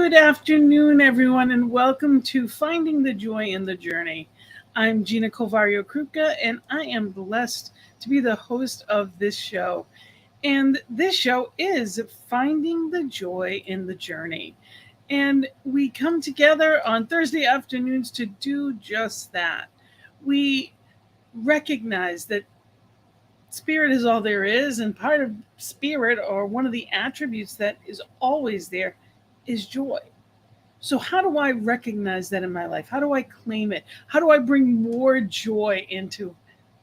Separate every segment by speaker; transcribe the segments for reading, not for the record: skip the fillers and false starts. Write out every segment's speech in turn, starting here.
Speaker 1: Good afternoon, everyone, and welcome to Finding the Joy in the Journey. I'm Gina Krupka, and I am blessed to be the host of this show. And this show is Finding the Joy in the Journey. And we come together on Thursday afternoons to do just that. We recognize that spirit is all there is, and part of spirit, or one of the attributes that is always there, is joy. So, how do I recognize that in my life? How do I claim it? How do I bring more joy into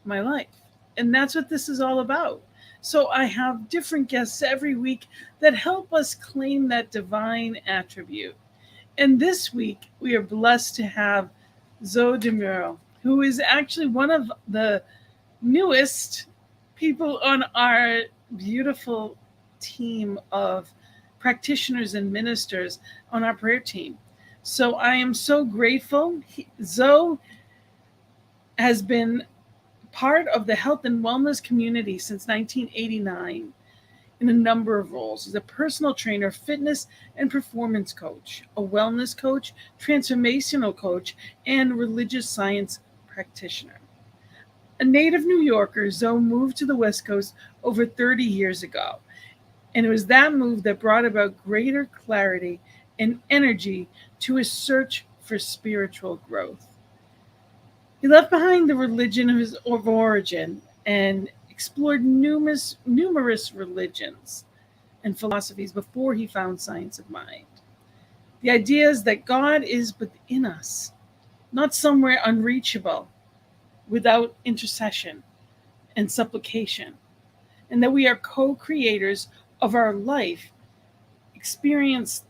Speaker 1: my life? And that's what this is all about. So, I have different guests every week that help us claim that divine attribute. And this week, we are blessed to have Zo De Muro, who is actually one of the newest people on our beautiful team of practitioners and ministers on our prayer team. So I am so grateful. Zo has been part of the health and wellness community since 1989 in a number of roles. He's a personal trainer, fitness and performance coach, a wellness coach, transformational coach, and religious science practitioner. A native New Yorker, Zo moved to the West Coast over 30 years ago. And it was that move that brought about greater clarity and energy to his search for spiritual growth. He left behind the religion of origin and explored numerous religions and philosophies before he found science of mind. The idea is that God is within us, not somewhere unreachable without intercession and supplication, and that we are co-creators of our life experience,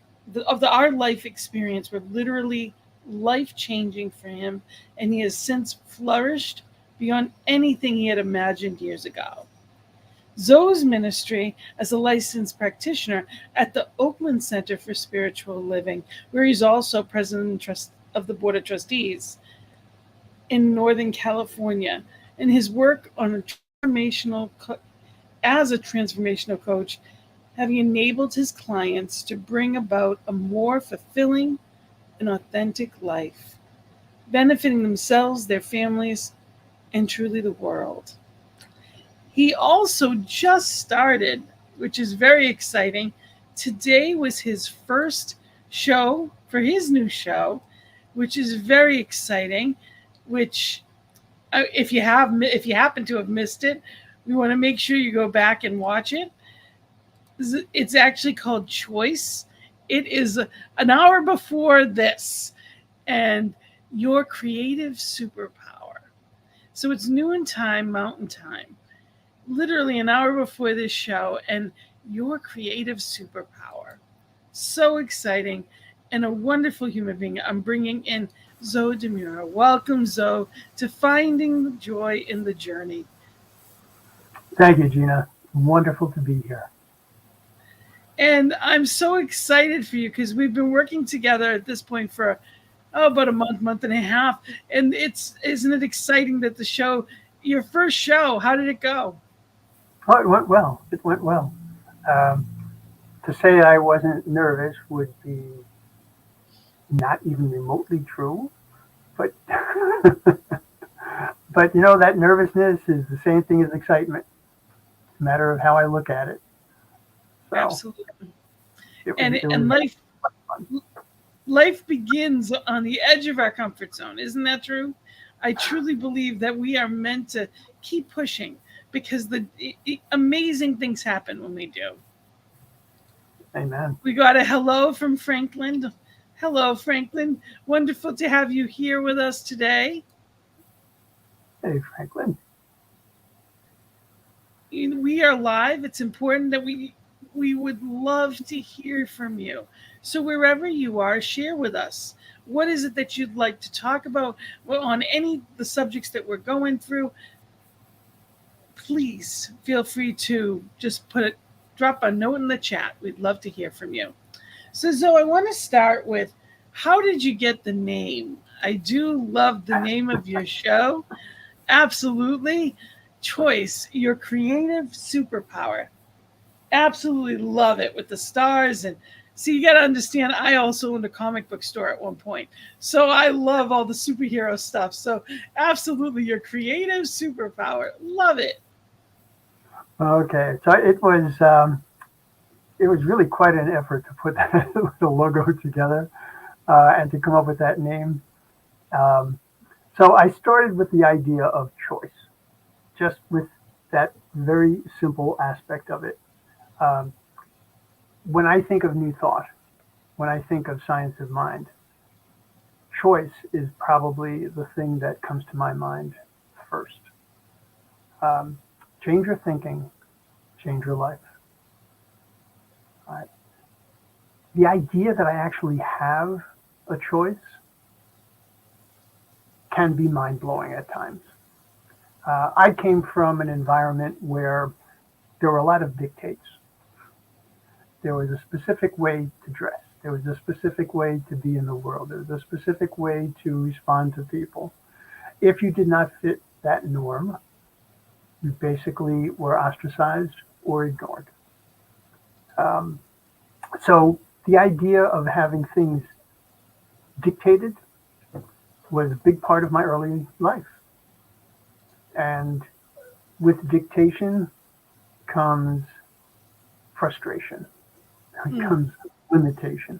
Speaker 1: our life experience were literally life-changing for him, and he has since flourished beyond anything he had imagined years ago. Zo's ministry as a licensed practitioner at the Oakland Center for Spiritual Living, where he's also president of the Board of Trustees in Northern California, and his work on as a transformational coach, having enabled his clients to bring about a more fulfilling and authentic life, benefiting themselves, their families, and truly the world. He also just started, which is very exciting. Today was his first show for his new show, which is very exciting. Which, if you happen to have missed it, we want to make sure you go back and watch it. It's actually called Choice. It is an hour before this, and your creative superpower. So it's noon time, Mountain Time, literally an hour before this show, and your creative superpower. So exciting, and a wonderful human being. I'm bringing in Zo De Muro. Welcome, Zo, to Finding Joy in the Journey.
Speaker 2: Thank you, Gina. Wonderful to be here.
Speaker 1: And I'm so excited for you because we've been working together at this point for about a month and a half. And isn't it exciting that your first show, how did it go?
Speaker 2: Oh, it went well. It went well. To say I wasn't nervous would be not even remotely true. But but that nervousness is the same thing as excitement. It's a matter of how I look at it. So
Speaker 1: absolutely. And life begins on the edge of our comfort zone. Isn't that true? I truly believe that we are meant to keep pushing because the amazing things happen when we do.
Speaker 2: Amen.
Speaker 1: We got a hello from Franklin. Hello, Franklin. Wonderful to have you here with us today.
Speaker 2: Hey, Franklin.
Speaker 1: We are live. It's important that we would love to hear from you. So wherever you are, share with us. What is it that you'd like to talk about on any of the subjects that we're going through? Please feel free to just drop a note in the chat. We'd love to hear from you. So Zo, I want to start with, how did you get the name? I do love the name of your show. Absolutely. Choice, your creative superpower. Absolutely love it with the stars and See, you got to understand, I also owned a comic book store at one point. So I love all the superhero stuff. So absolutely, your creative superpower. Love it.
Speaker 2: Okay, so it was really quite an effort to put the logo together and to come up with that name. Um, so I started with the idea of choice, just with that very simple aspect of it. Um, when I think of new thought, when I think of science of mind, choice is probably the thing that comes to my mind first. Um, change your thinking, change your life. Uh, the idea that I actually have a choice can be mind blowing at times. I came from an environment where there were a lot of dictates. There was a specific way to dress. There was a specific way to be in the world. There was a specific way to respond to people. If you did not fit that norm, you basically were ostracized or ignored. Um, so the idea of having things dictated was a big part of my early life. And with dictation comes frustration,
Speaker 1: Mm.
Speaker 2: comes limitation.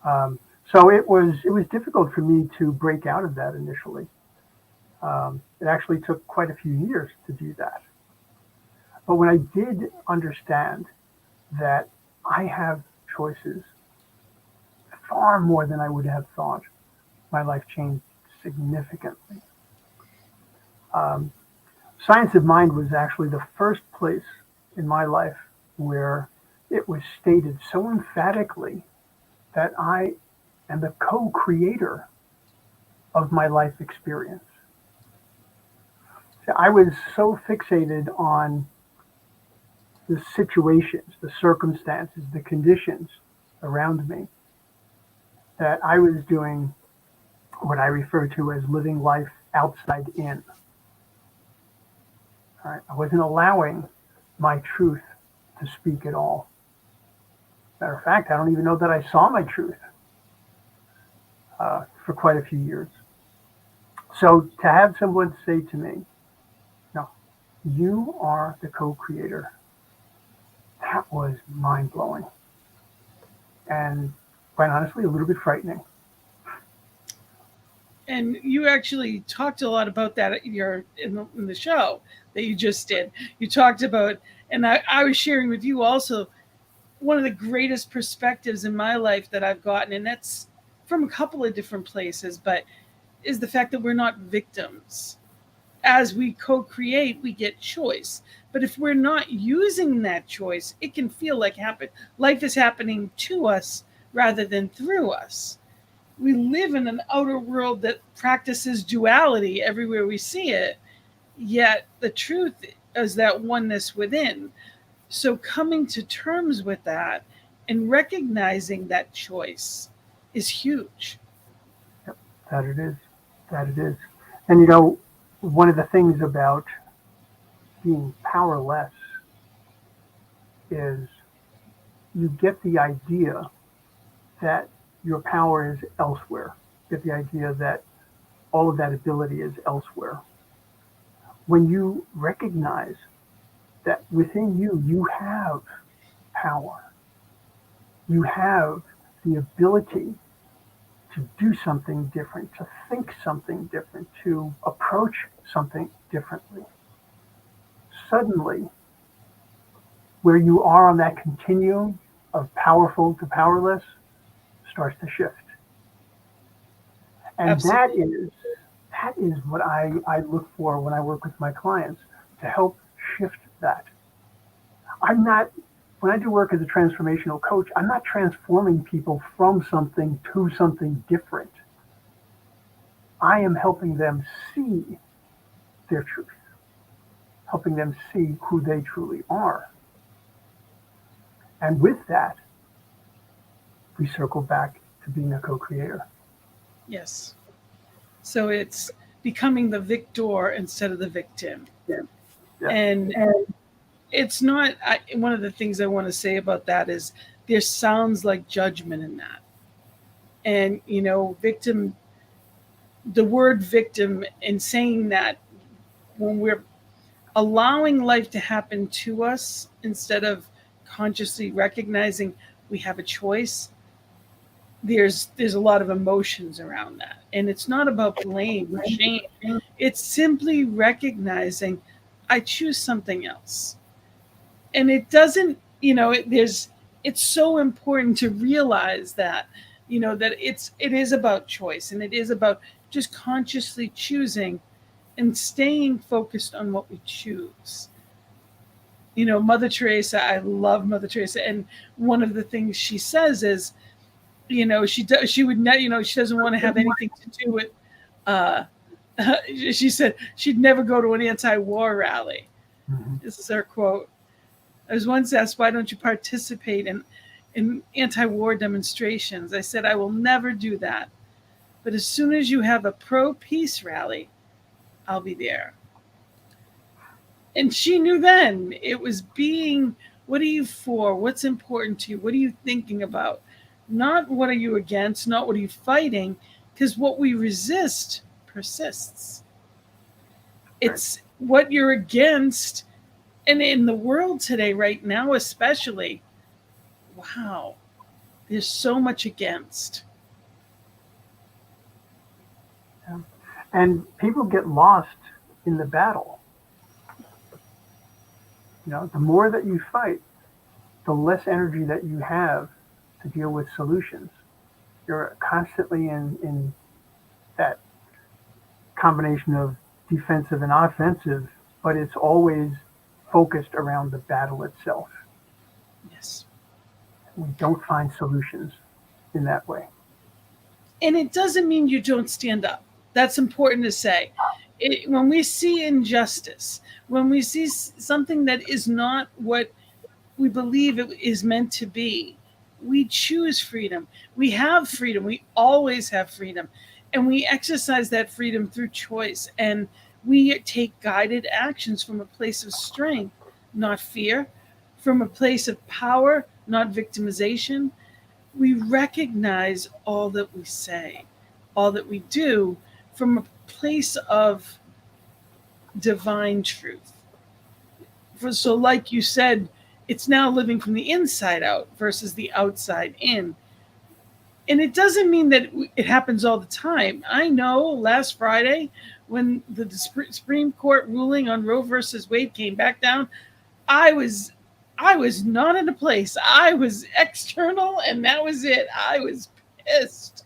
Speaker 2: Um, so it was difficult for me to break out of that initially. It actually took quite a few years to do that. But when I did understand that I have choices far more than I would have thought, my life changed significantly. Um, Science of Mind was actually the first place in my life where it was stated so emphatically that I am the co creator of my life experience. So I was so fixated on the situations, the circumstances, the conditions around me that I was doing what I refer to as living life outside in. All right? I wasn't allowing my truth to speak at all. Matter of fact, I don't even know that I saw my truth for quite a few years. So to have someone say to me, no, you are the co creator, that was mind blowing and quite honestly a little bit frightening.
Speaker 1: And you actually talked a lot about that at in the show that you just did. You talked about, and I was sharing with you also, one of the greatest perspectives in my life that I've gotten, and that's from a couple of different places, but is the fact that we're not victims. As we co create, we get choice. But if we're not using that choice, it can feel like life is happening to us rather than through us. We live in an outer world that practices duality everywhere we see it, yet the truth is that oneness within. So coming to terms with that and recognizing that choice is huge.
Speaker 2: Yep, that it is. That it is. And you know, one of the things about being powerless is you get the idea that your power is elsewhere. You get the idea that all of that ability is elsewhere. When you recognize that within you, you have power, you have the ability to do something different, to think something different, to approach something differently. Suddenly, where you are on that continuum of powerful to powerless starts to shift. And
Speaker 1: Absolutely.
Speaker 2: that is what I look for when I work with my clients to help shift that. I'm not when I do work as a transformational coach, I'm not transforming people from something to something different. I am helping them see their truth, helping them see who they truly are. And with that, we circle back to being a co-creator.
Speaker 1: Yes. So it's becoming the victor instead of the victim.
Speaker 2: Yeah. Yes.
Speaker 1: And it's not, one of the things I want to say about that is there sounds like judgment in that. And, victim, the word victim, and saying that when we're allowing life to happen to us instead of consciously recognizing we have a choice, there's a lot of emotions around that. And it's not about blame or shame. It's simply recognizing I choose something else. And it doesn't, it's so important to realize that, that it is about choice, and it is about just consciously choosing and staying focused on what we choose. Mother Teresa, I love Mother Teresa, and one of the things she says is, she would not, she doesn't want to have anything to do with, uh, she said she'd never go to an anti-war rally.
Speaker 2: Mm-hmm.
Speaker 1: This is her quote. I was once asked, why don't you participate in anti-war demonstrations? I said, I will never do that. But as soon as you have a pro-peace rally, I'll be there. And she knew then it was being, what are you for? What's important to you? What are you thinking about? Not what are you against, not what are you fighting, because what we resist persists.
Speaker 2: Right.
Speaker 1: It's what you're against. And in the world today, right now, especially, wow, there's so much against.
Speaker 2: Yeah. And people get lost in the battle. The more that you fight, the less energy that you have to deal with solutions. You're constantly in that combination of defensive and offensive, but it's always focused around the battle itself.
Speaker 1: Yes.
Speaker 2: We don't find solutions in that way.
Speaker 1: And it doesn't mean you don't stand up. That's important to say. When we see injustice, when we see something that is not what we believe it is meant to be, we choose freedom. We have freedom. We always have freedom. And we exercise that freedom through choice. And we take guided actions from a place of strength, not fear, from a place of power, not victimization. We recognize all that we say, all that we do from a place of divine truth. So, like you said, it's now living from the inside out versus the outside in. And it doesn't mean that it happens all the time. I know last Friday, when the Supreme Court ruling on Roe versus Wade came back down, I was I was not in a place. I was external, and that was it. I was pissed.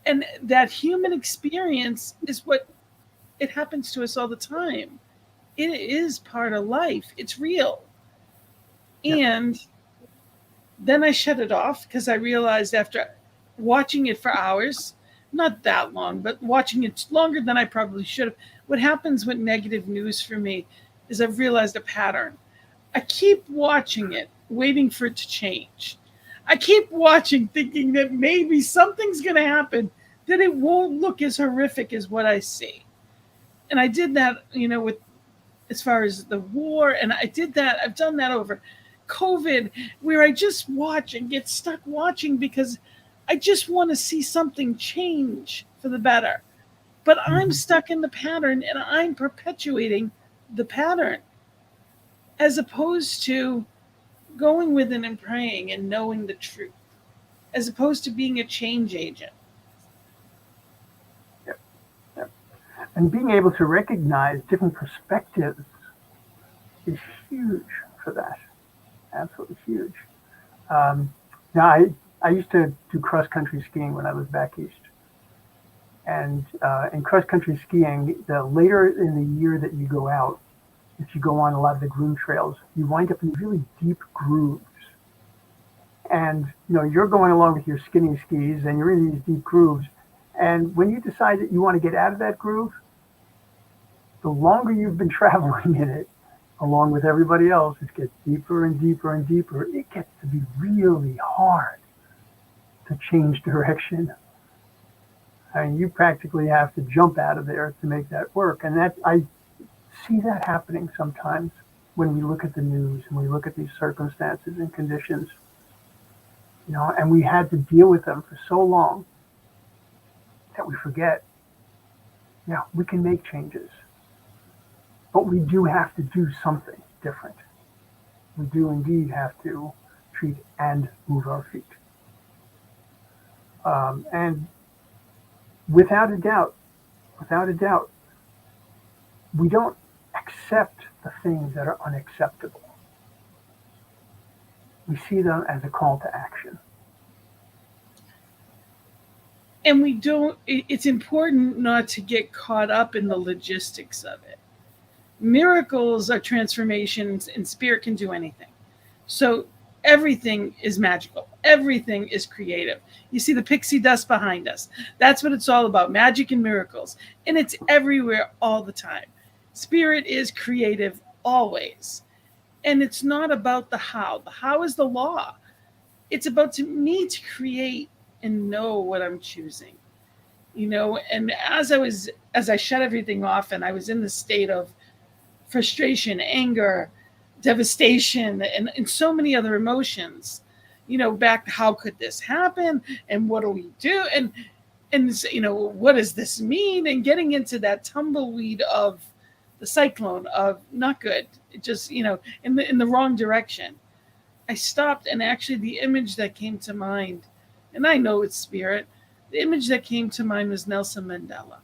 Speaker 1: And that human experience is what it happens to us all the time. It is part of life. It's real.
Speaker 2: Yep.
Speaker 1: And then I shut it off because I realized after watching it for hours, not that long, but watching it longer than I probably should have. What happens with negative news for me is I've realized a pattern. I keep watching it, waiting for it to change. I keep watching, thinking that maybe something's going to happen, that it won't look as horrific as what I see. And I did that, with as far as the war, and I did that. I've done that over COVID, where I just watch and get stuck watching because I just want to see something change for the better. But I'm
Speaker 2: Mm-hmm.
Speaker 1: stuck in the pattern, and I'm perpetuating the pattern as opposed to going within and praying and knowing the truth, as opposed to being a change agent.
Speaker 2: Yep. Yep. And being able to recognize different perspectives is huge for that. Absolutely huge. Um, now, I used to do cross country skiing when I was back east. And in cross country skiing, the later in the year that you go out, if you go on a lot of the groom trails, you wind up in really deep grooves. And you're going along with your skinny skis and you're in these deep grooves. And when you decide that you want to get out of that groove, the longer you've been traveling in it, along with everybody else, it gets deeper and deeper and deeper. It gets to be really hard to change direction. I mean, you practically have to jump out of there to make that work. And that I see that happening sometimes when we look at the news and we look at these circumstances and conditions. and we had to deal with them for so long that we forget, yeah, we can make changes, but we do have to do something different. We do indeed have to treat and move our feet. And without a doubt, without a doubt, we don't accept the things that are unacceptable. We see them as a call to action.
Speaker 1: And we don't, it's important not to get caught up in the logistics of it. Miracles are transformations, and spirit can do anything. So everything is magical, everything is creative. You see the pixie dust behind us. That's what it's all about, magic and miracles. And it's everywhere all the time. Spirit is creative always. And it's not about the how. The how is the law. It's about to me to create and know what I'm choosing. And as I shut everything off and I was in the state of frustration, anger, devastation, and so many other emotions, back to how could this happen and what do we do? And what does this mean? And getting into that tumbleweed of the cyclone of not good, just, in the wrong direction. I stopped, and actually the image that came to mind, and I know it's spirit, the image that came to mind was Nelson Mandela.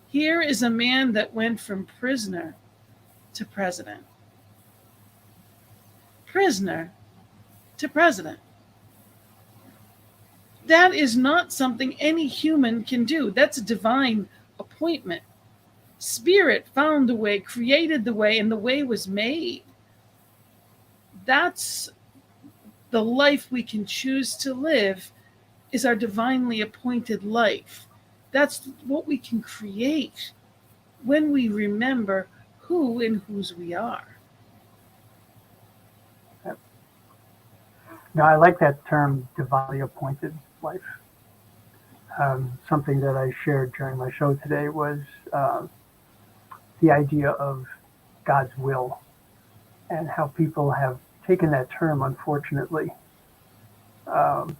Speaker 1: Here is a man that went from prisoner to president. Prisoner to president. That is not something any human can do. That's a divine appointment. Spirit found the way, created the way, and the way was made. That's the life we can choose to live, is our divinely appointed life. That's what we can create when we remember who and whose we are.
Speaker 2: Now, I like that term, divinely appointed life. Something that I shared during my show today was the idea of God's will, and how people have taken that term, unfortunately, and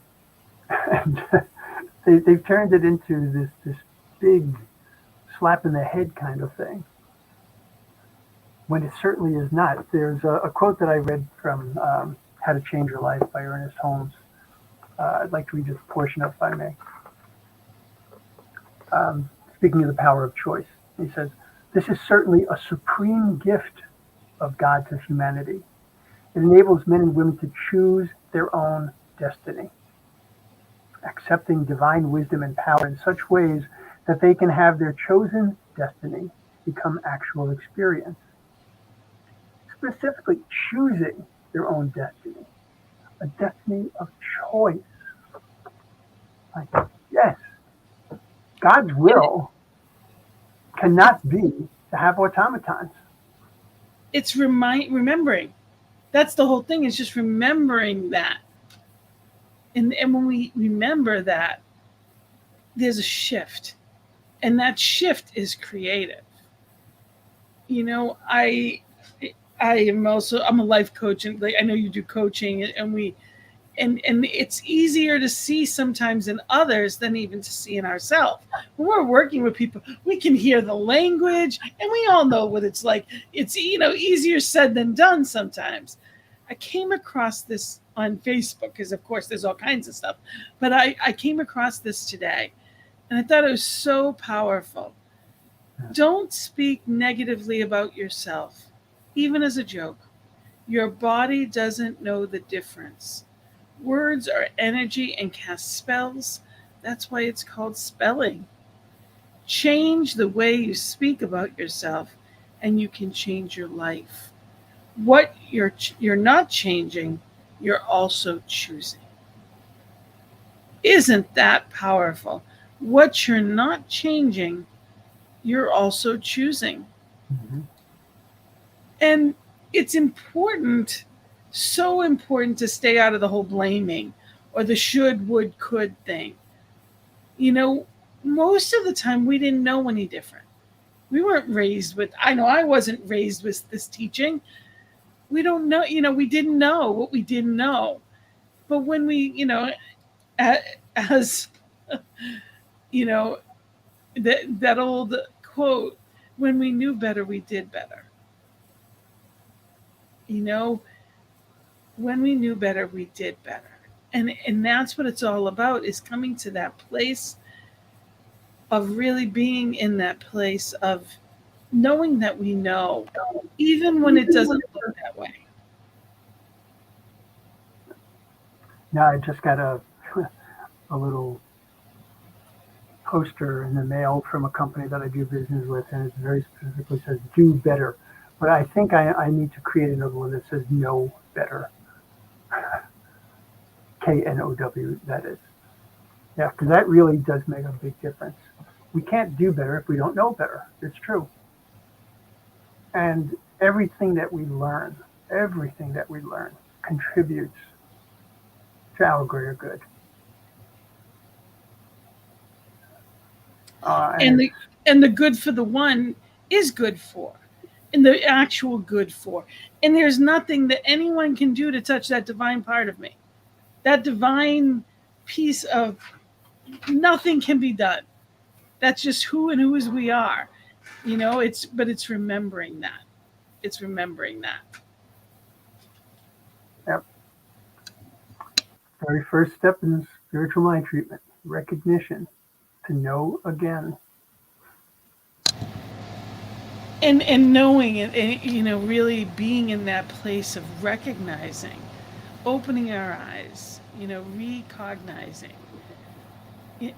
Speaker 2: they've turned it into this big slap in the head kind of thing, when it certainly is not. There's a quote that I read from How to Change Your Life by Ernest Holmes. I'd like to read just a portion of it, if I may. Speaking of the power of choice, he says, "This is certainly a supreme gift of God to humanity. It enables men and women to choose their own destiny, accepting divine wisdom and power in such ways that they can have their chosen destiny become actual experience. Specifically, choosing their own destiny, a destiny of choice." Like, yes, God's will cannot be to have automatons.
Speaker 1: It's remembering. That's the whole thing, is just remembering that. And when we remember that, there's a shift. And that shift is creative. I am also, I'm a life coach, and I know you do coaching, and it's easier to see sometimes in others than even to see in ourselves. When we're working with people, we can hear the language, and we all know what it's like. It's easier said than done sometimes. I came across this on Facebook, because of course there's all kinds of stuff, but I came across this today, and I thought it was so powerful. Don't speak negatively about yourself, even as a joke. Your body doesn't know the difference. Words are energy and cast spells. That's why it's called spelling. Change the way you speak about yourself, and you can change your life. What you're not changing, you're also choosing. Isn't that powerful? What you're not changing, you're also choosing.
Speaker 2: Mm-hmm.
Speaker 1: And it's important, so important, to stay out of the whole blaming or the should, would, could thing. Most of the time we didn't know any different. We weren't raised with, I know I wasn't raised with this teaching. We don't know, we didn't know what we didn't know. But when we, as you know, that old quote, when we knew better, we did better. You know, when we knew better, we did better. And that's what it's all about, is coming to that place of really being in that place of knowing that we know, even when it doesn't look that way.
Speaker 2: Now I just got a little poster in the mail from a company that I do business with, and it very specifically says "do better." But I think I need to create another one that says "know better." KNOW, that is. Yeah, because that really does make a big difference. We can't do better if we don't know better. It's true. And everything that we learn contributes to our greater good. And
Speaker 1: And
Speaker 2: it's,
Speaker 1: the good for the one is good for, and the actual good for. And there's nothing that anyone can do to touch that divine part of me. That divine piece of, nothing can be done. That's just who and whose we are. It's remembering that. It's remembering that.
Speaker 2: yep, very first step in spiritual mind treatment, recognition, to know again.
Speaker 1: And knowing it, and really being in that place of recognizing, opening our eyes, recognizing,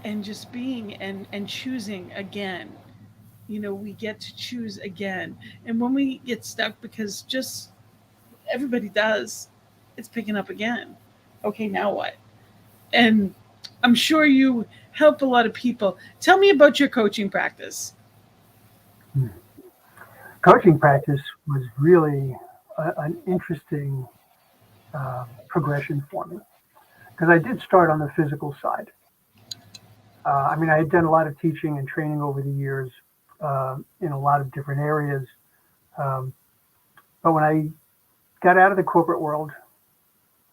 Speaker 1: and just being, and choosing again. We get to choose again. And when we get stuck, because just everybody does, it's picking up again. Okay, now what? And I'm sure you help a lot of people. Tell me about your coaching practice.
Speaker 2: Hmm. Coaching practice was really an interesting progression for me because I did start on the physical side. I mean, I had done a lot of teaching and training over the years in a lot of different areas. Um, but when I got out of the corporate world,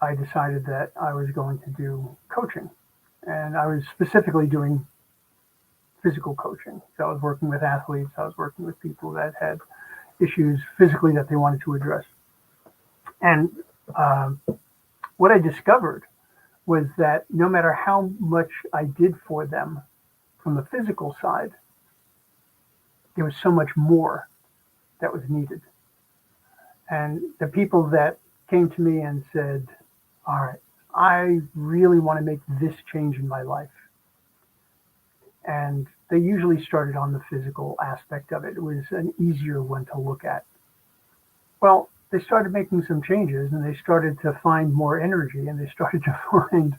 Speaker 2: I decided that I was going to do coaching. And I was specifically doing physical coaching. So I was working with athletes, I was working with people that had issues physically that they wanted to address. And um, what I discovered was that no matter how much I did for them from the physical side, there was so much more that was needed. And the people that came to me and said, all right, I really want to make this change in my life. And they usually started on the physical aspect of it. It was an easier one to look at. Well, they started making some changes and they started to find more energy and they started to find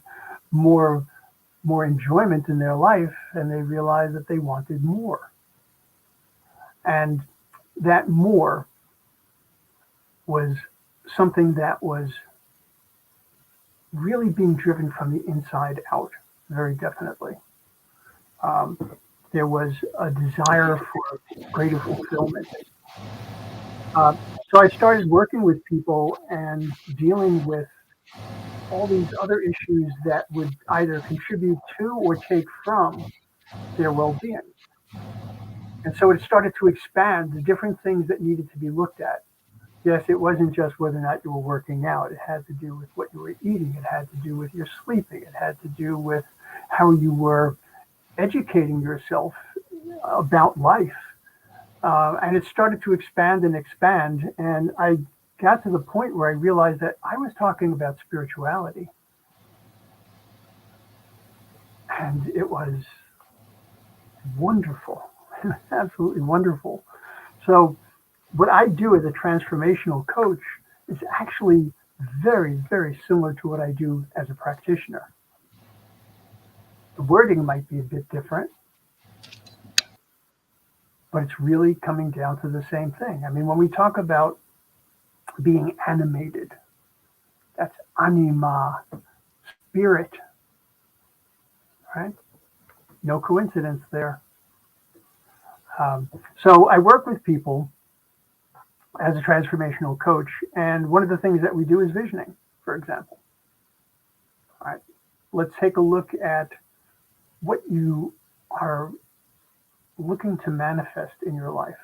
Speaker 2: more more enjoyment in their life and they realized that they wanted more. And that more was something that was really being driven from the inside out, very definitely. Um, there was a desire for greater fulfillment. Uh, so I started working with people and dealing with all these other issues that would either contribute to or take from their well-being. And so it started to expand the different things that needed to be looked at. Yes, it wasn't just whether or not you were working out. It had to do with what you were eating. It had to do with your sleeping. It had to do with how you were educating yourself about life. And it started to expand and expand. And I got to the point where I realized that I was talking about spirituality. And it was wonderful, absolutely wonderful. So, what I do as a transformational coach is actually very, very similar to what I do as a practitioner. The wording might be a bit different, but it's really coming down to the same thing. I mean, when we talk about being animated, that's anima, spirit, right? No coincidence there. So I work with people as a transformational coach, and one of the things that we do is visioning, for example. right, let's take a look at what you are looking to manifest in your life.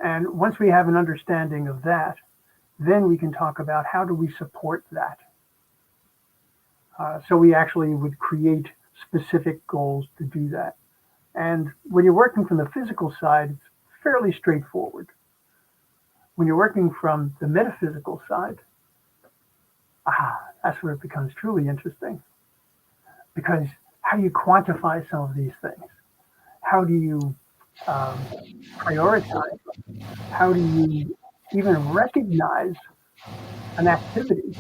Speaker 2: And once we have an understanding of that, then we can talk about how do we support that. So we actually would create specific goals to do that. And when you're working from the physical side, it's fairly straightforward. When you're working from the metaphysical side, that's where it becomes truly interesting. Because how do you quantify some of these things? How do you prioritize? How do you even recognize an activity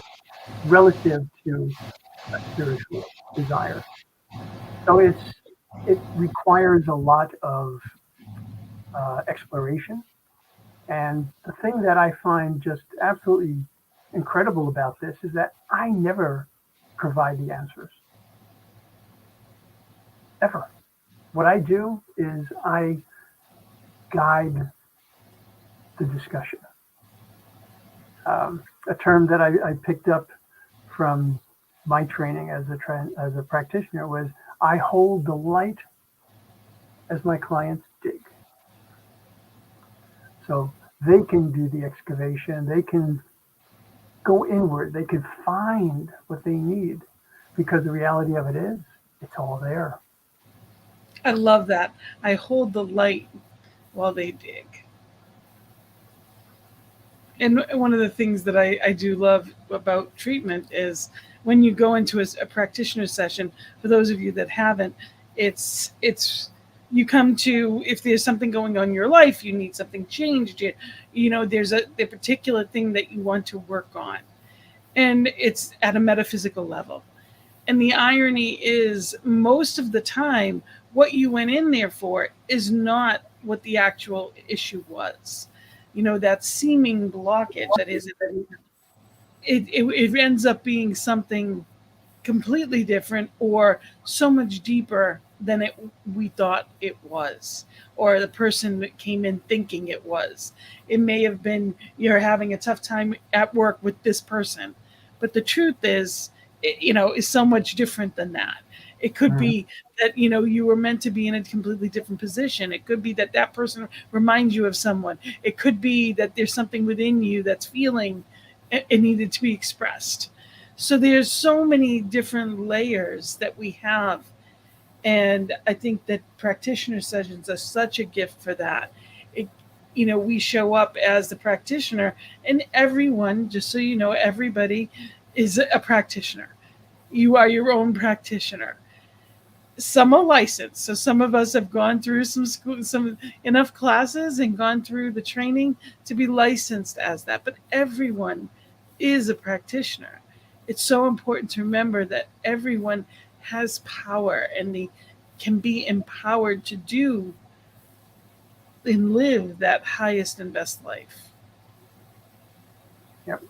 Speaker 2: relative to a spiritual desire? So it requires a lot of exploration. And the thing that I find just absolutely incredible about this is that I never provide the answers, ever. What I do is I guide the discussion. A term that I picked up from my training as a practitioner was I hold the light as my clients dig. So they can do the excavation, they can go inward, they can find what they need because the reality of it is it's all there.
Speaker 1: I love that. I hold the light while they dig. And one of the things that I do love about treatment is when you go into a practitioner session, for those of you that haven't, it's you come to, if there's something going on in your life, you need something changed, there's a particular thing that you want to work on. And it's at a metaphysical level. And the irony is, most of the time, what you went in there for is not what the actual issue was. That seeming blockage that is, it ends up being something completely different or so much deeper than we thought it was, or the person that came in thinking it was. It may have been you're having a tough time at work with this person, but the truth is so much different than that. It could
Speaker 2: Mhm.
Speaker 1: be that you were meant to be in a completely different position. It could be that that person reminds you of someone. It could be that there's something within you that's feeling it needed to be expressed. So there's so many different layers that we have, and I think that practitioner sessions are such a gift for that. it, we show up as the practitioner, and everyone, just so you know, everybody is a practitioner. You are your own practitioner. Some are licensed, so some of us have gone through some enough classes and gone through the training to be licensed as that, but everyone is a practitioner. It's so important to remember that everyone has power, and they can be empowered to do and live that highest and best life.
Speaker 2: Yep.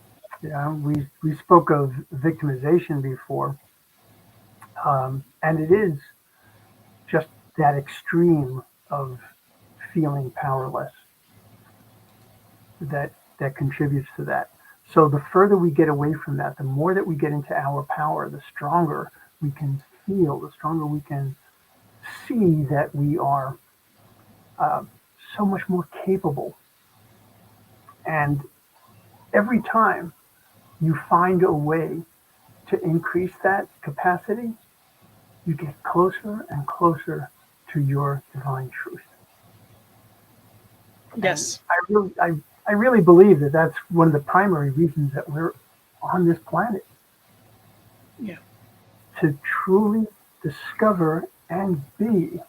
Speaker 2: Yeah, we spoke of victimization before, and it is just that extreme of feeling powerless that contributes to that. So the further we get away from that, the more that we get into our power, the stronger we can feel, the stronger we can see that we are uh, so much more capable. And every time you find a way to increase that capacity, you get closer and closer to your divine truth. And
Speaker 1: Yes.
Speaker 2: I really believe that that's one of the primary reasons that we're on this planet,
Speaker 1: Yeah.
Speaker 2: to truly discover and be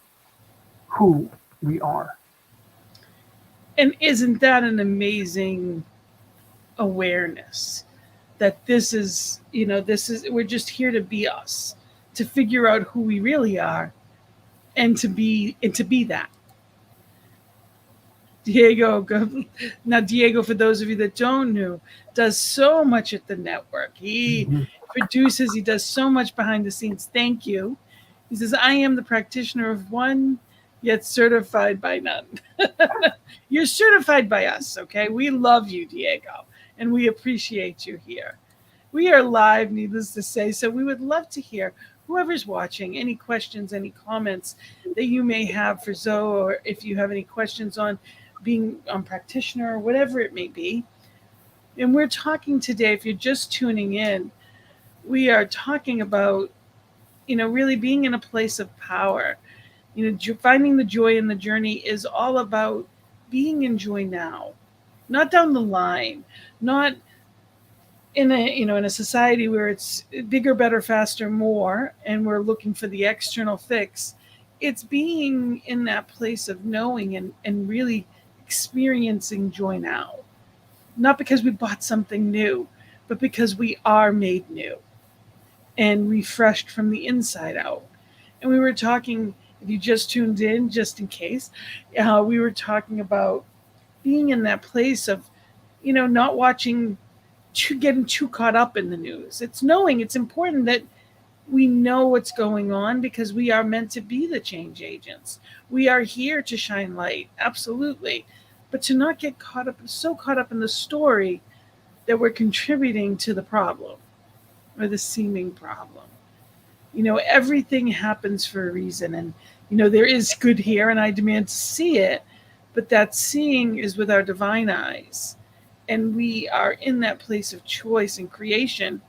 Speaker 2: who we are.
Speaker 1: And isn't that an amazing awareness that we're just here to be us, to figure out who we really are, and to be that. Diego, now Diego, for those of you that don't know, does so much at the network. He
Speaker 2: Mhm.
Speaker 1: produces, he does so much behind the scenes. Thank you. He says, I am the practitioner of one, yet certified by none. You're certified by us, okay? We love you, Diego, and we appreciate you here. We are live, needless to say, so we would love to hear whoever's watching any questions, any comments that you may have for Zoe, or if you have any questions on being on practitioner or whatever it may be. And we're talking today, if you're just tuning in, we are talking about, really being in a place of power. Finding the joy in the journey is all about being in joy now, not down the line, not in a society where it's bigger, better, faster, more, and we're looking for the external fix. It's being in that place of knowing and really experiencing joy now, not because we bought something new, but because we are made new and refreshed from the inside out. And we were talking, if you just tuned in, just in case, we were talking about being in that place of, not watching, getting too caught up in the news. It's knowing it's important that we know what's going on because we are meant to be the change agents. We are here to shine light, absolutely. But to not get so caught up in the story that we're contributing to the problem or the seeming problem. Everything happens for a reason. And, there is good here and I demand to see it. But that seeing is with our divine eyes. And we are in that place of choice and creation.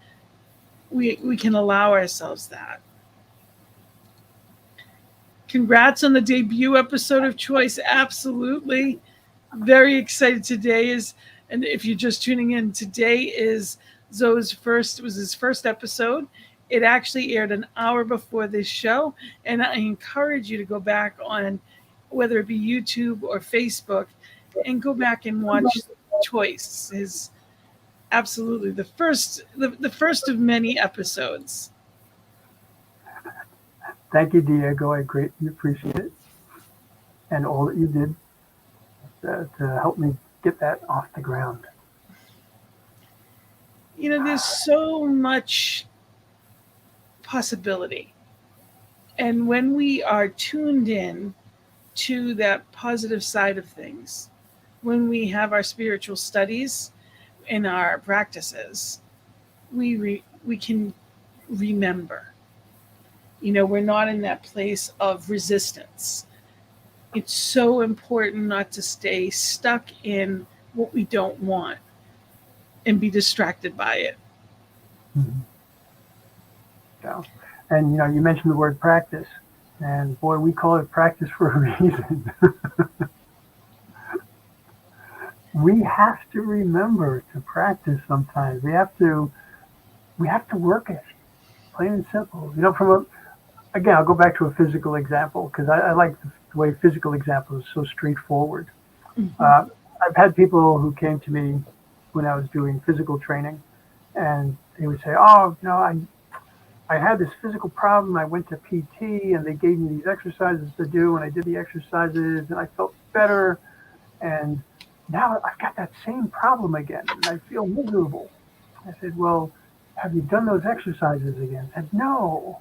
Speaker 1: We can allow ourselves that. Congrats on the debut episode of Choice. Absolutely. Very excited. And if you're just tuning in, today is it was his first episode. It actually aired an hour before this show. And I encourage you to go back on, whether it be YouTube or Facebook, and go back and watch Choice. Is absolutely the first of many episodes.
Speaker 2: Thank you, Diego. I greatly appreciate it and all that you did to help me get that off the ground.
Speaker 1: There's so much possibility. And when we are tuned in to that positive side of things, when we have our spiritual studies in our practices, we can remember. We're not in that place of resistance. It's so important not to stay stuck in what we don't want and be distracted by it.
Speaker 2: Mm-hmm. Yeah. And you mentioned the word practice, and boy, we call it practice for a reason. We have to remember to practice sometimes. We have to work it, plain and simple. Again, I'll go back to a physical example because I like the way physical example is so straightforward.
Speaker 1: Mm-hmm.
Speaker 2: I've had people who came to me when I was doing physical training, and they would say, "Oh, I had this physical problem. I went to PT, and they gave me these exercises to do, and I did the exercises, and I felt better, and now I've got that same problem again, and I feel miserable." I said, "Well, have you done those exercises again?" I said, "No."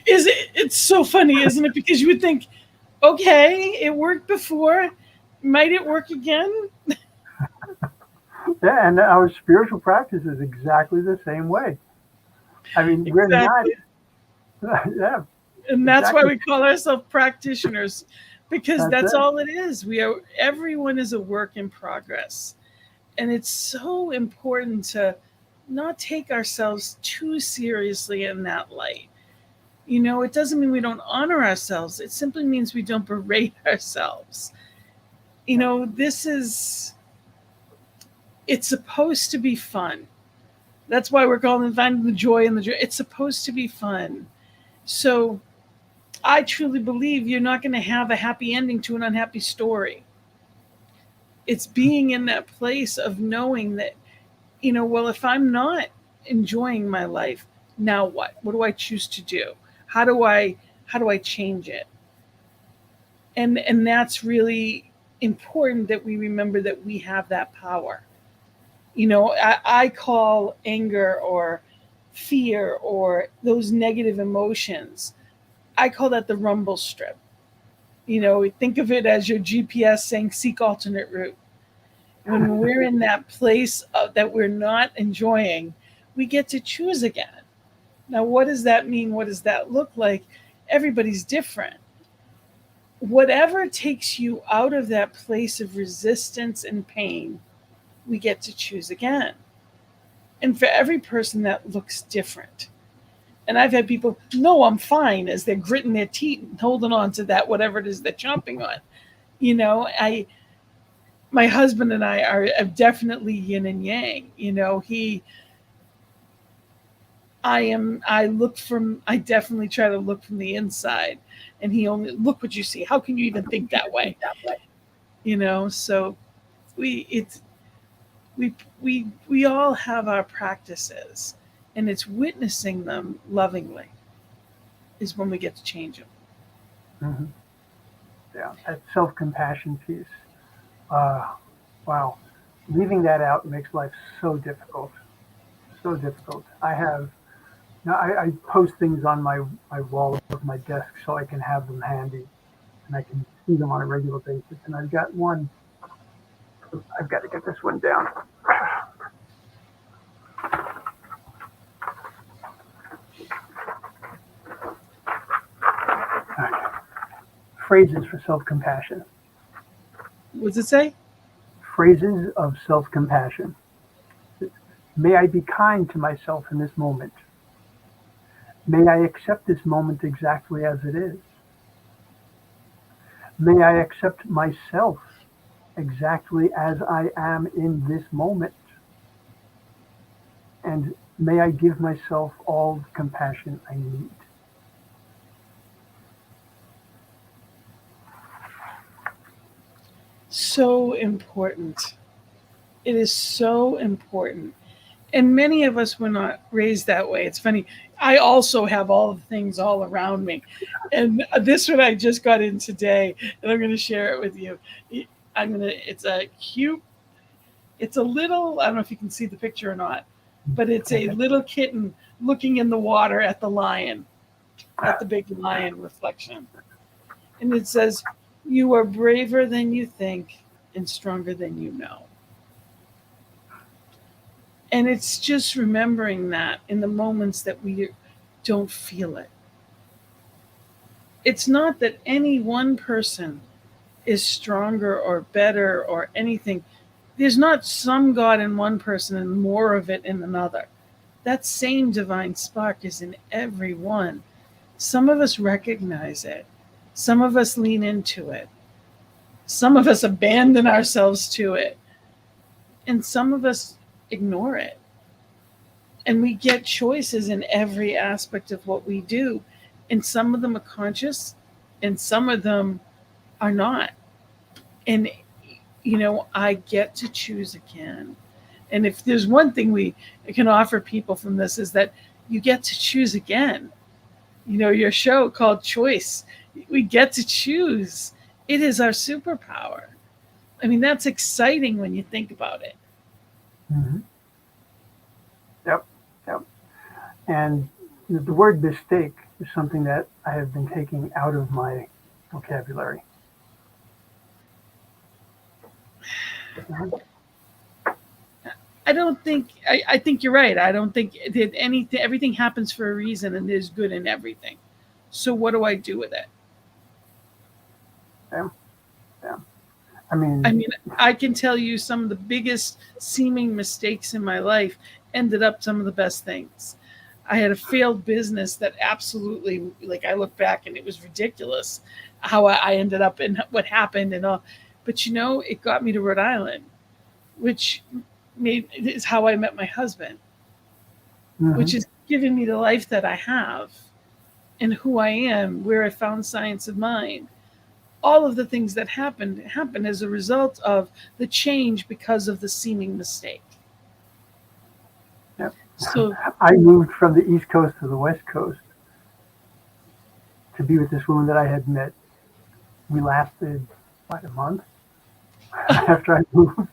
Speaker 1: It's so funny, isn't it? Because you would think, okay, it worked before, might it work again?
Speaker 2: Yeah, and our spiritual practice is exactly the same way. I mean, we're not. Yeah,
Speaker 1: And that's
Speaker 2: exactly.
Speaker 1: why we call ourselves practitioners, because that's
Speaker 2: it.
Speaker 1: all it is. Everyone is a work in progress. And it's so important to not take ourselves too seriously in that light. It doesn't mean we don't honor ourselves. It simply means we don't berate ourselves. It's supposed to be fun. That's why we're calling it finding the joy in the joy. It's supposed to be fun. So I truly believe you're not going to have a happy ending to an unhappy story. It's being in that place of knowing that, well, if I'm not enjoying my life, now what? What do I choose to do? How do I change it? And that's really important that we remember that we have that power. I call anger or fear or those negative emotions, I call that the rumble strip. Think of it as your GPS saying seek alternate route. When we're in that place that we're not enjoying, we get to choose again. Now, what does that mean? What does that look like? Everybody's different. Whatever takes you out of that place of resistance and pain, we get to choose again. And for every person, that looks different. And I've had people, no, I'm fine, as they're gritting their teeth and holding on to that, whatever it is they're chomping on. My husband and I are definitely yin and yang. I definitely try to look from the inside, and he only look what you see. How can you even think that way? So we it's we all have our practices, and it's witnessing them lovingly is when we get to change them.
Speaker 2: Hmm. Yeah, that self-compassion piece. Uh, wow, leaving that out makes life so difficult, so difficult. I post things on my wall of my desk so I can have them handy and I can see them on a regular basis. And I've got one. I've got to get this one down. Phrases for self-compassion.
Speaker 1: What's it say?
Speaker 2: Phrases of self-compassion. May I be kind to myself in this moment. May I accept this moment exactly as it is. May I accept myself exactly as I am in this moment. And may I give myself all the compassion I need.
Speaker 1: So important. It is so important. And many of us were not raised that way. It's funny. I also have all of the things all around me. And this one I just got in today, and I'm going to share it with you. It's a cute, it's a little, I don't know if you can see the picture or not, but it's a
Speaker 2: Okay.
Speaker 1: little kitten looking in the water at the lion, at the big lion reflection. And it says, "You are braver than you think and stronger than you know." And it's just remembering that in the moments that we don't feel it. It's not that any one person is stronger or better or anything. There's not some God in one person and more of it in another. That same divine spark is in everyone. Some of us recognize it, some of us lean into it, some of us abandon ourselves to it, and some of us ignore it. And we get choices in every aspect of what we do. And some of them are conscious and some of them are not. And, I get to choose again. And if there's one thing we can offer people from this is that you get to choose again. Your show called Choice, we get to choose. It is our superpower. I mean, that's exciting when you think about it.
Speaker 2: Hmm. Yep. Yep. And the word mistake is something that I have been taking out of my vocabulary.
Speaker 1: I don't think I think you're right. I don't think that anything everything happens for a reason and there's good in everything. So what do I do with it?
Speaker 2: Yeah. Yeah. I
Speaker 1: I
Speaker 2: mean,
Speaker 1: mean, I can tell you some of the biggest seeming mistakes in my life ended up some of the best things. I had a failed business that absolutely, like, I look back and it was ridiculous how I ended up and what happened and all. But it got me to Rhode Island, which made is how I met my husband, which
Speaker 2: hmm.
Speaker 1: is giving me the life that I have and who I am, where I found science of mind. All of the things that happened as a result of the change because of the seeming mistake.
Speaker 2: Yep.
Speaker 1: So
Speaker 2: I moved from the East Coast to the West Coast to be with this woman that I had met. We lasted, what, a month after I moved.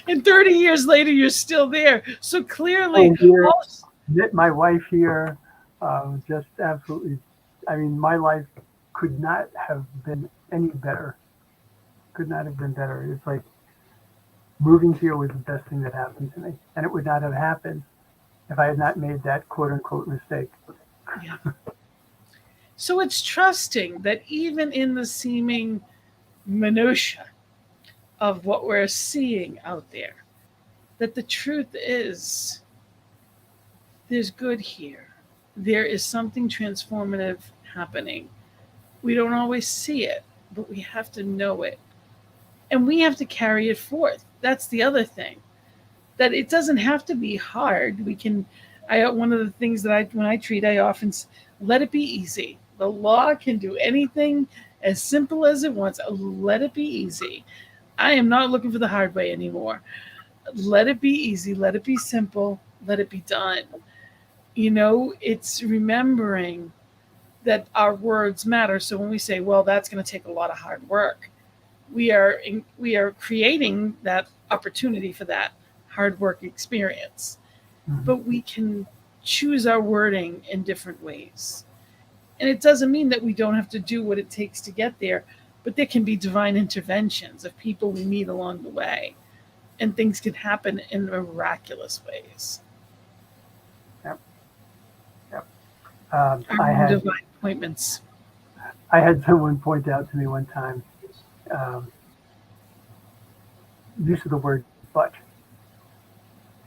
Speaker 1: and 30 years later, you're still there. So clearly,
Speaker 2: Oh, here,
Speaker 1: all
Speaker 2: met my wife here. Just absolutely, I mean, my life could not have been any better. Could not have been better. It's like moving here was the best thing that happened to me, and it would not have happened if I had not made that quote unquote mistake.
Speaker 1: Yeah. So it's trusting that even in the seeming minutia of what we're seeing out there, that the truth is there's good here. There is something transformative happening. We don't always see it, but we have to know it. And we have to carry it forth. That's the other thing. That it doesn't have to be hard. We can I one of the things that I when I treat I often let it be easy. The law can do anything as simple as it wants. Let it be easy. I am not looking for the hard way anymore. Let it be easy, let it be simple, let it be done. It's remembering that our words matter. So when we say, well, that's going to take a lot of hard work, we are creating that opportunity for that hard work experience.
Speaker 2: Mhm.
Speaker 1: But we can choose our wording in different ways. And it doesn't mean that we don't have to do what it takes to get there, but there can be divine interventions of people we meet along the way, and things can happen in miraculous ways.
Speaker 2: Yep, yep.
Speaker 1: Our own divine appointments.
Speaker 2: I had someone point out to me one time um, use of the word "but."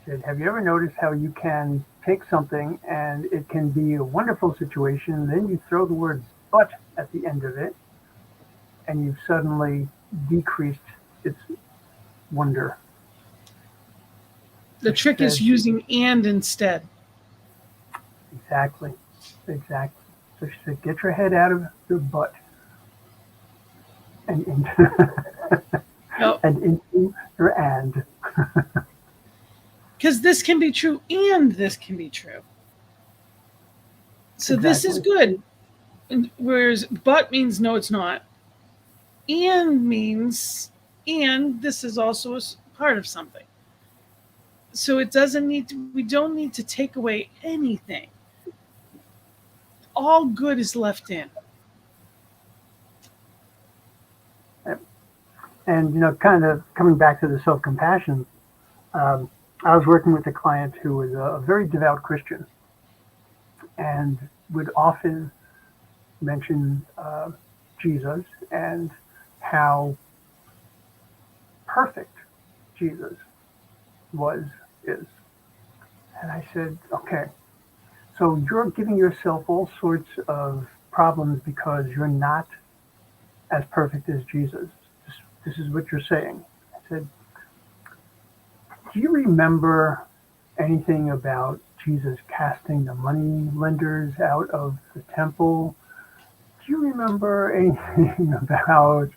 Speaker 2: Said, "Have you ever noticed how you can take something and it can be a wonderful situation, then you throw the word 'but' at the end of it, and you've suddenly decreased its wonder."
Speaker 1: The
Speaker 2: So she
Speaker 1: trick is
Speaker 2: said,
Speaker 1: using and instead.
Speaker 2: "Exactly, exactly." So she said, "Get your head out of your butt and into,
Speaker 1: No,
Speaker 2: and into your and."
Speaker 1: because this can be true and this can be true. So this is
Speaker 2: Exactly,
Speaker 1: good. Whereas but means no, it's not. And means and this is also a part of something. So it doesn't need to, we don't need to take away anything. All good is left in.
Speaker 2: and kind of coming back to the self-compassion. Um, I was working with a client who was a very devout Christian and would often mention Jesus and how perfect Jesus was, is. And I said, okay, so you're giving yourself all sorts of problems because you're not as perfect as Jesus. This is what you're saying. I said, do you remember anything about Jesus casting the money lenders out of the temple? Do you remember anything about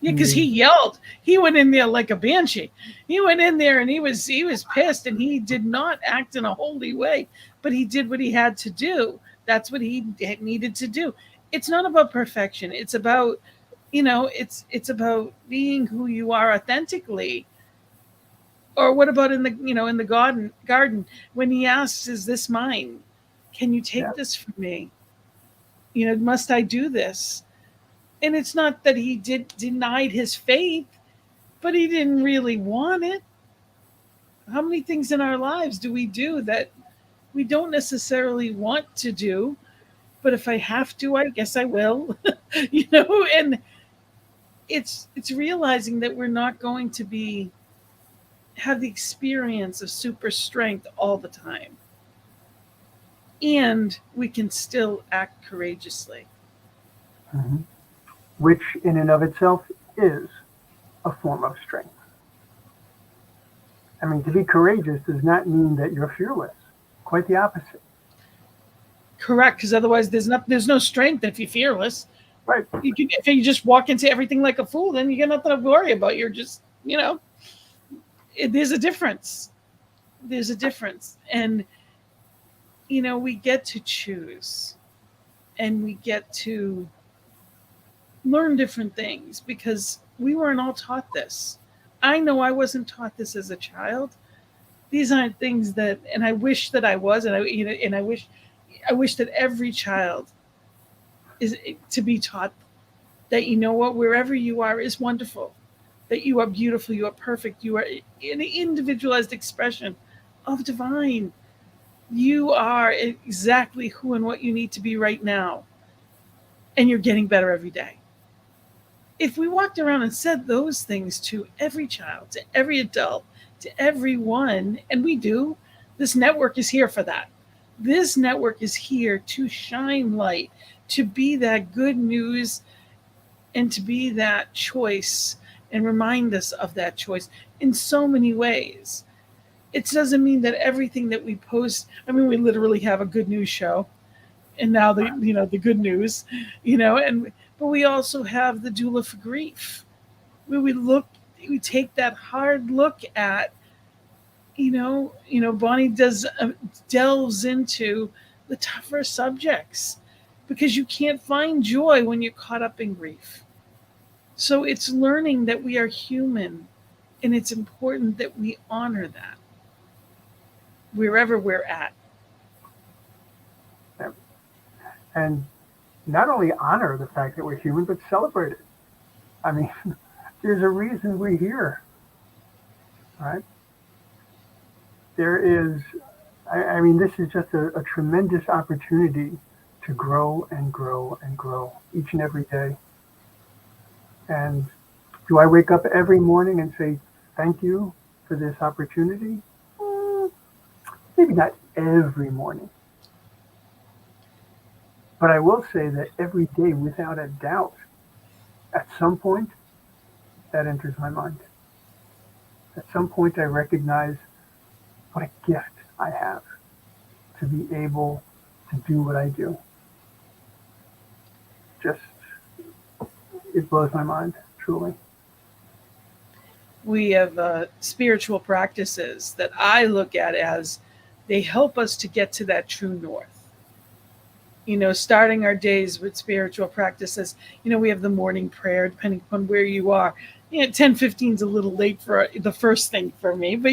Speaker 1: Yeah, because he
Speaker 2: the
Speaker 1: yelled. He went in there like a banshee. He went in there and he was pissed, and he did not act in a holy way, but he did what he had to do. That's what he needed to do. It's not about perfection. It's about it's about being who you are authentically. Or what about in the garden when he asks, "Is this mine? Can you
Speaker 2: yeah,
Speaker 1: take this from me? Must I do this?" And it's not that he denied his faith, but he didn't really want it. How many things in our lives do we do that we don't necessarily want to do, but if I have to, I guess I will. And it's realizing that we're not going to be have the experience of super strength all the time, and we can still act courageously.
Speaker 2: mhm, which in and of itself is a form of strength. I mean, to be courageous does not mean that you're fearless. Quite the opposite.
Speaker 1: Correct, because otherwise there's no strength if you're fearless.
Speaker 2: Right.
Speaker 1: If you just walk into everything like a fool, then you got nothing to worry about. You're just there's a difference. There's a difference, and we get to choose, and we get to learn different things because we weren't all taught this. I know I wasn't taught this as a child. These aren't things that, and I wish that I was, and I wish that every child is to be taught that wherever you are is wonderful. that you are beautiful, you are perfect, you are an individualized expression of divine. You are exactly who and what you need to be right now, and you're getting better every day. If we walked around and said those things to every child, to every adult, to everyone, and we do, this network is here for that. This network is here to shine light, to be that good news, and to be that choice and remind us of that choice in so many ways. It doesn't mean that everything that we post, I mean, we literally have a good news show, and now the good news, and but we also have the doula for grief, where we take that hard look at, Bonnie does delves into the tougher subjects, because you can't find joy when you're caught up in grief. So it's learning that we are human, and it's important that we honor that wherever we're at.
Speaker 2: Yeah. And not only honor the fact that we're human, but celebrate it. I mean, there's a reason we're here, right? There is, I mean, this is just a tremendous opportunity to grow and grow and grow each and every day. And do I wake up every morning and say, thank you for this opportunity? Maybe not every morning. But I will say that every day, without a doubt, at some point, that enters my mind. At some point, I recognize what a gift I have to be able to do what I do. Just, it blows my mind, truly.
Speaker 1: We have spiritual practices that I look at as they help us to get to that true north. Starting our days with spiritual practices. We have the morning prayer, depending upon where you are. 10:15 is a little late for the first thing for me, but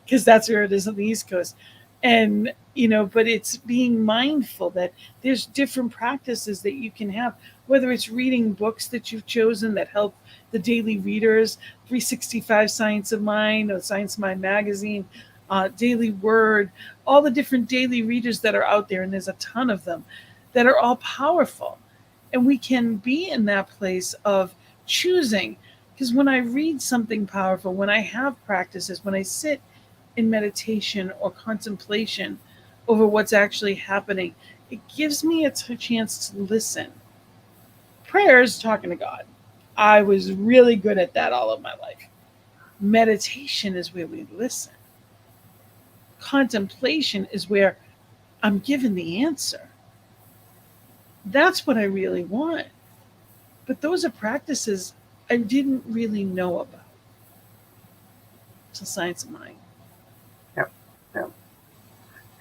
Speaker 1: because that's where it is on the East Coast. And, but it's being mindful that there's different practices that you can have, whether it's reading books that you've chosen that help the daily readers, 365 Science of Mind or Science of Mind magazine, Daily Word, all the different daily readers that are out there, and there's a ton of them that are all powerful. And we can be in that place of choosing. Because when I read something powerful, when I have practices, when I sit in meditation or contemplation over what's actually happening, it gives me a chance to listen. Prayer is talking to God. I was really good at that all of my life. Meditation is where we listen. Contemplation is where I'm given the answer. That's what I really want. But those are practices I didn't really know about. It's a science of mind.
Speaker 2: Yep, yep.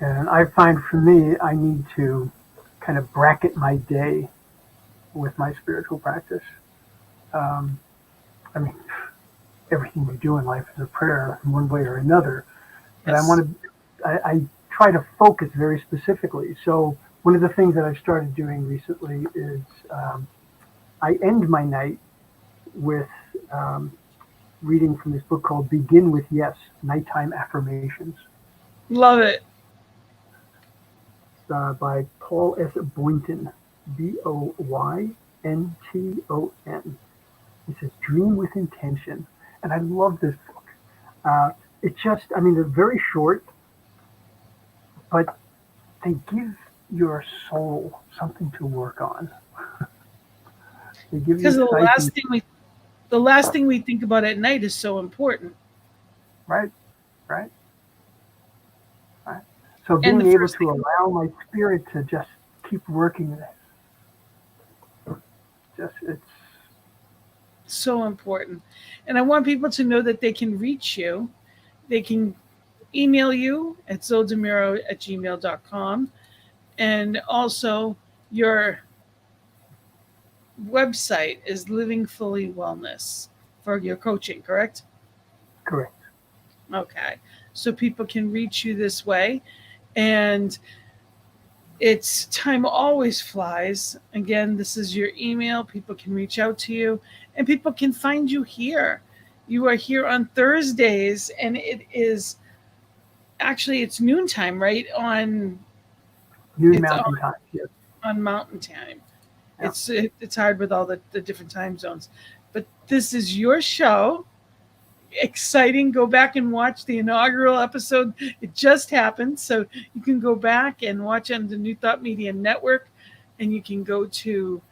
Speaker 2: And I find for me, I need to kind of bracket my day with my spiritual practice. Um, I mean, everything we do in life is a prayer in one way or another. But
Speaker 1: Yes.
Speaker 2: I try to focus very specifically. So one of the things that I've started doing recently is I end my night with reading from this book called Begin with Yes, Nighttime Affirmations.
Speaker 1: Love it.
Speaker 2: By Paul S. Boynton, Boynton. He says, dream with intention. And I love this book. It just, I mean, they're very short, but they give your soul something to work on. They give you
Speaker 1: Because the
Speaker 2: excitement,
Speaker 1: last thing we think about at night is so important.
Speaker 2: right? Right? Right? So
Speaker 1: And the
Speaker 2: being able
Speaker 1: first thing,
Speaker 2: to allow my spirit to just keep working this, just, it's,
Speaker 1: so important. And I want people to know that they can reach you. They can email you at zodemuro@gmail.com. And also, your website is Living Fully Wellness for your coaching, correct?
Speaker 2: correct.
Speaker 1: Okay. So people can reach you this way. And it's time always flies. Again, this is your email. People can reach out to you, and people can find you here. You are here on Thursdays, and it is actually it's noontime, right?
Speaker 2: Noon
Speaker 1: It's
Speaker 2: Mountain Time. Yes.
Speaker 1: on Mountain Time.
Speaker 2: Yeah.
Speaker 1: It's hard with all the different time zones, but this is your show. Exciting! Go back and watch the inaugural episode. It just happened, so you can go back and watch on the New Thought Media Network, and you can go to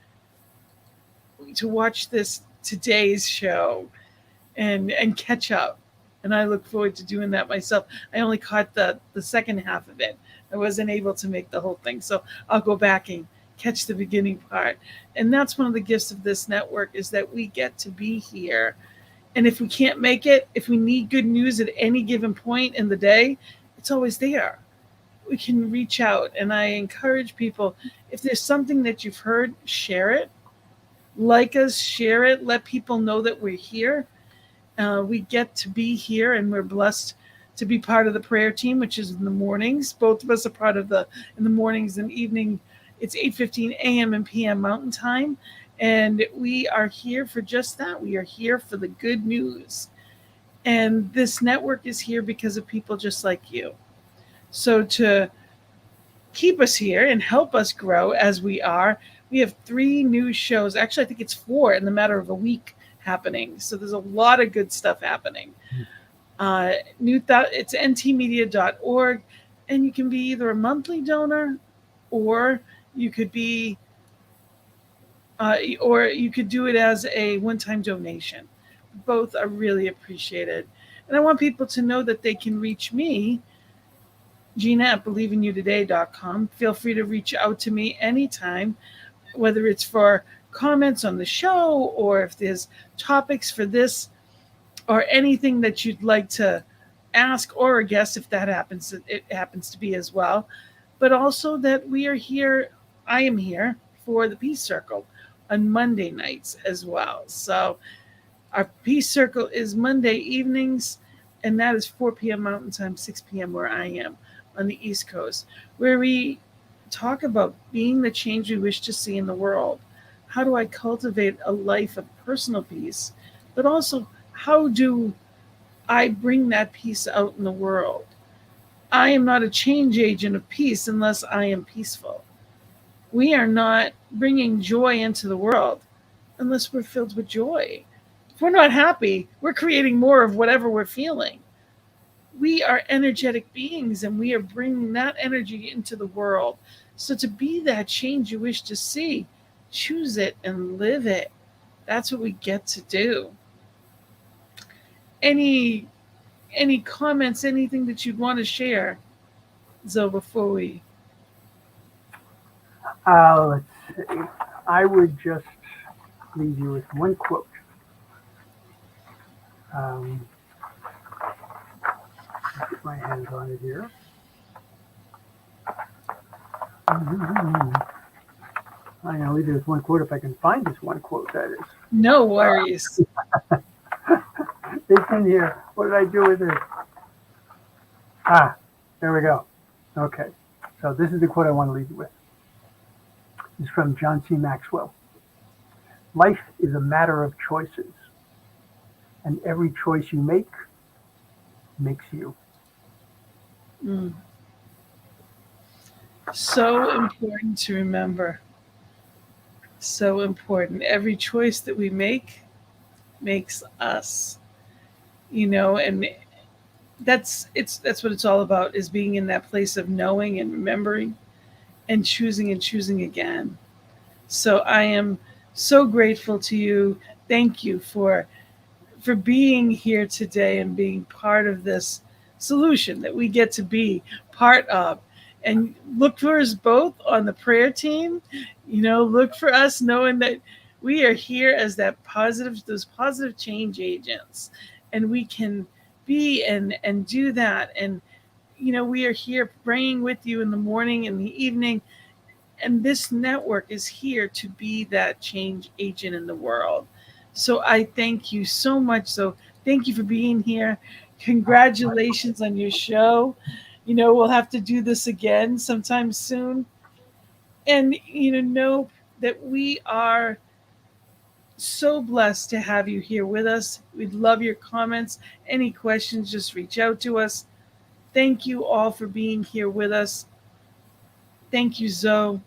Speaker 1: watch this today's show and catch up. And I look forward to doing that myself. I only caught the second half of it. I wasn't able to make the whole thing, so I'll go back and catch the beginning part. And that's one of the gifts of this network is that we get to be here. And if we can't make it, if we need good news at any given point in the day, it's always there. We can reach out. And I encourage people, if there's something that you've heard, share it. Like us, share it. Let people know that we're here. We get to be here, and we're blessed to be part of the prayer team, which is in the mornings. Both of us are part of the in the mornings and evening. It's 8:15 a.m. and p.m. Mountain Time, and we are here for just that. We are here for the good news, and this network is here because of people just like you. So to keep us here and help us grow as we are, we have 3 new shows. Actually, I think it's 4 in the matter of a week happening. So there's a lot of good stuff happening. New Thought, it's ntmedia.org, and you can be either a monthly donor, or you could be, or you could do it as a one-time donation. Both are really appreciated. And I want people to know that they can reach me, Gina at believeinouttoday.com. Feel free to reach out to me anytime, whether it's for comments on the show or if there's topics for this or anything that you'd like to ask, or a guest if that happens, it happens to be as well. But also that we are here, I am here for the Peace Circle on Monday nights as well. So our Peace Circle is Monday evenings, and that is 4 p.m. Mountain Time, 6 p.m. where I am on the East Coast, where we talk about being the change we wish to see in the world. How do I cultivate a life of personal peace, but also how do I bring that peace out in the world? I am not a change agent of peace unless I am peaceful. We are not bringing joy into the world unless we're filled with joy. If we're not happy, we're creating more of whatever we're feeling. We are energetic beings, and we are bringing that energy into the world. So to be that change you wish to see, choose it and live it. That's what we get to do. Any comments, anything that you'd want to share, Zo, before we?
Speaker 2: Let's see. I would just leave you with one quote. Um, get my hands on it here. I'm going to leave you with one quote if I can find this one quote, that is.
Speaker 1: No worries.
Speaker 2: It's in here. What did I do with it? There we go. Okay. So this is the quote I want to leave you with. It's from John C. Maxwell. Life is a matter of choices, and every choice you make makes you.
Speaker 1: Mm. So important to remember. So important. Every choice that we make makes us. And that's what it's all about, is being in that place of knowing and remembering and choosing again. So I am so grateful to you. Thank you for being here today and being part of this solution that we get to be part of. And look for us both on the prayer team. Look for us knowing that we are here as those positive change agents, and we can be and do that. And we are here praying with you in the morning and the evening, and this network is here to be that change agent in the world. So I thank you so much. So thank you for being here. Congratulations on your show. We'll have to do this again sometime soon. And know that we are so blessed to have you here with us. We'd love your comments. Any questions, just reach out to us. Thank you all for being here with us. Thank you, Zo,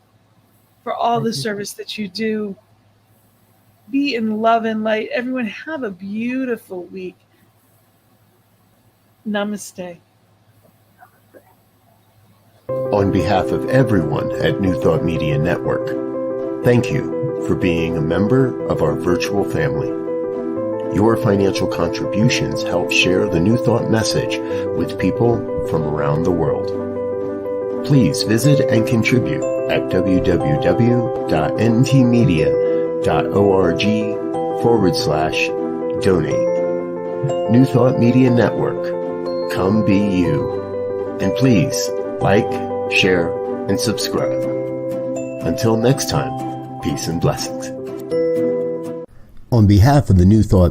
Speaker 1: for all
Speaker 2: Thank
Speaker 1: the
Speaker 2: you.
Speaker 1: service that you do. Be in love and light. Everyone, have a beautiful week. Namaste.
Speaker 3: On behalf of everyone at New Thought Media Network, thank you for being a member of our virtual family. Your financial contributions help share the New Thought message with people from around the world. Please visit and contribute at www.ntmedia.org/donate. New Thought Media Network, come be you. And please like, share, and subscribe. Until next time, peace and blessings. On behalf of the New Thought